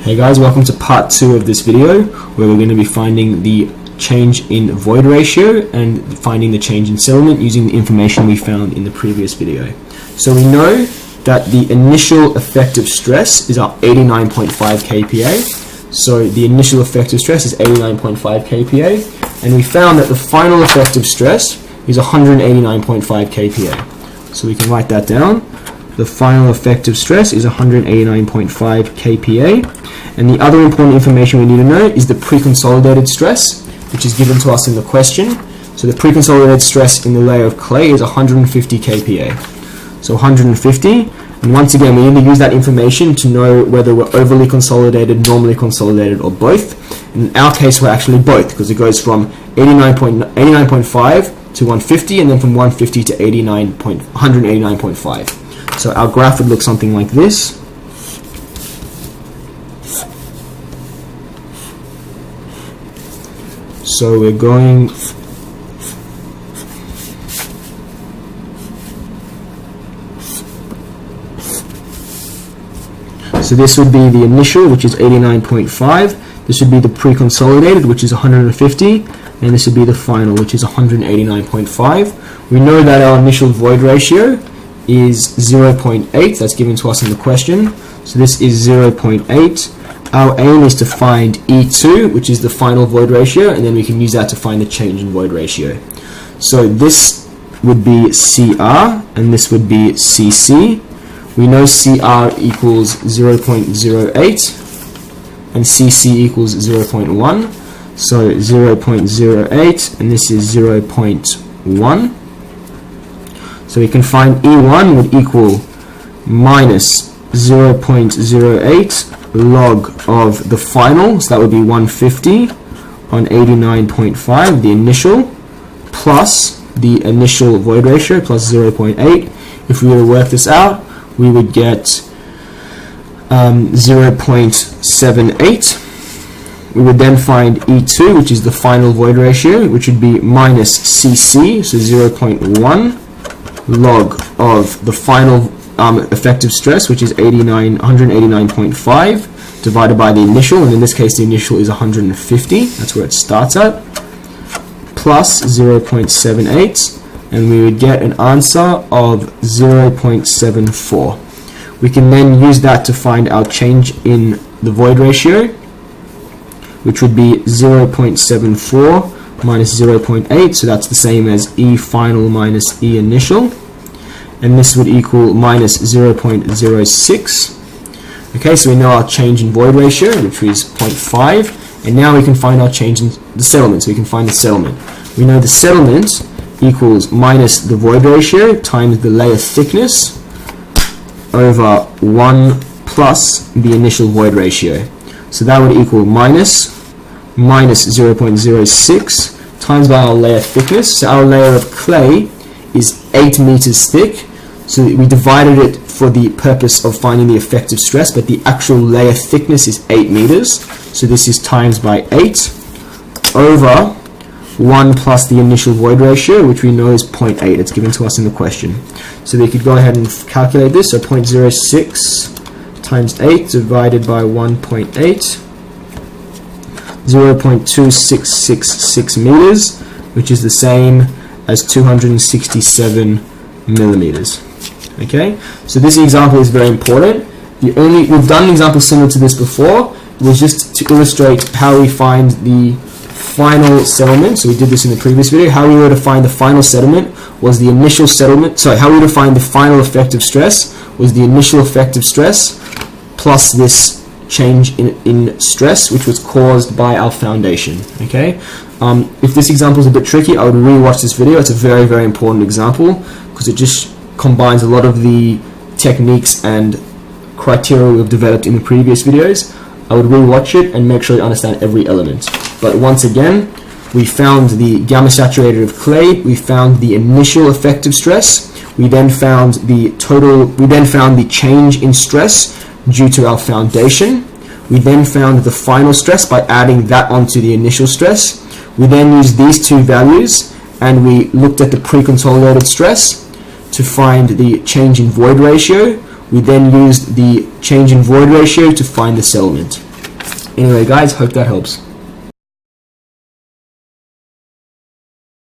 Hey guys, welcome to part 2 of this video where we're going to be finding the change in void ratio and finding the change in settlement using the information we found in the previous video. So we know that the initial effective stress is our 89.5 kPa. So the initial effective stress is 89.5 kPa, and we found that the final effective stress is 189.5 kPa. So we can write that down. The final effective stress is 189.5 kPa. And the other important information we need to know is the pre-consolidated stress, which is given to us in the question. So the pre-consolidated stress in the layer of clay is 150 kPa. So 150, and once again we need to use that information to know whether we're overly consolidated, normally consolidated, or both. In our case we're actually both, because it goes from 89.5 to 150, and then from 150 to 189.5. So our graph would look something like this. So we're going so this would be the initial, which is 89.5. This would be the pre-consolidated, which is 150, and this would be the final, which is 189.5. We know that our initial void ratio is 0.8. That's given to us in the question. So this is 0.8. Our aim is to find E2, which is the final void ratio, and then we can use that to find the change in void ratio. So this would be CR, and this would be CC. We know CR equals 0.08, and CC equals 0.1. So 0.08, and this is 0.1. So we can find E1 would equal minus 0.08 log of the final, so that would be 150 on 89.5, the initial, plus the initial void ratio, plus 0.8. If we were to work this out, we would get 0.78. We would then find E2, which is the final void ratio, which would be minus CC, so 0.1 log of the final effective stress, which is 189.5 divided by the initial, and in this case the initial is 150, that's where it starts at, plus 0.78, and we would get an answer of 0.74. We can then use that to find our change in the void ratio, which would be 0.74 minus 0.8, so that's the same as E final minus E initial, and this would equal minus 0.06. Okay, so we know our change in void ratio, which is 0.5, and now we can find our change in the settlement, so we can find the settlement. We know the settlement equals minus the void ratio times the layer thickness over 1 plus the initial void ratio. So that would equal minus 0.06 times by our layer thickness. So our layer of clay is 8 meters thick, so we divided it for the purpose of finding the effective stress, but the actual layer thickness is 8 meters, so this is times by 8 over 1 plus the initial void ratio, which we know is 0.8. It's given to us in the question. So we could go ahead and calculate this. So 0.06 times 8 divided by 1.8, 0.2666 meters, which is the same as 267 millimeters. Okay, so this example is very important. We've done an example similar to this before. It was just to illustrate how we find the final settlement. So we did this in the previous video. How we were to find the final settlement was the initial settlement. Sorry, how we were to find the final effective stress was the initial effective stress plus this change in stress, which was caused by our foundation. Okay, if this example is a bit tricky, I would re-watch this video. It's a very, very important example because it just combines a lot of the techniques and criteria we've developed in the previous videos. I would re-watch it and make sure you understand every element. But once again, we found the gamma saturated of clay, we found the initial effective stress, we then found the change in stress due to our foundation. We then found the final stress by adding that onto the initial stress. We then used these two values and we looked at the pre-consolidated stress to find the change in void ratio. We then used the change in void ratio to find the settlement. Anyway, guys, hope that helps.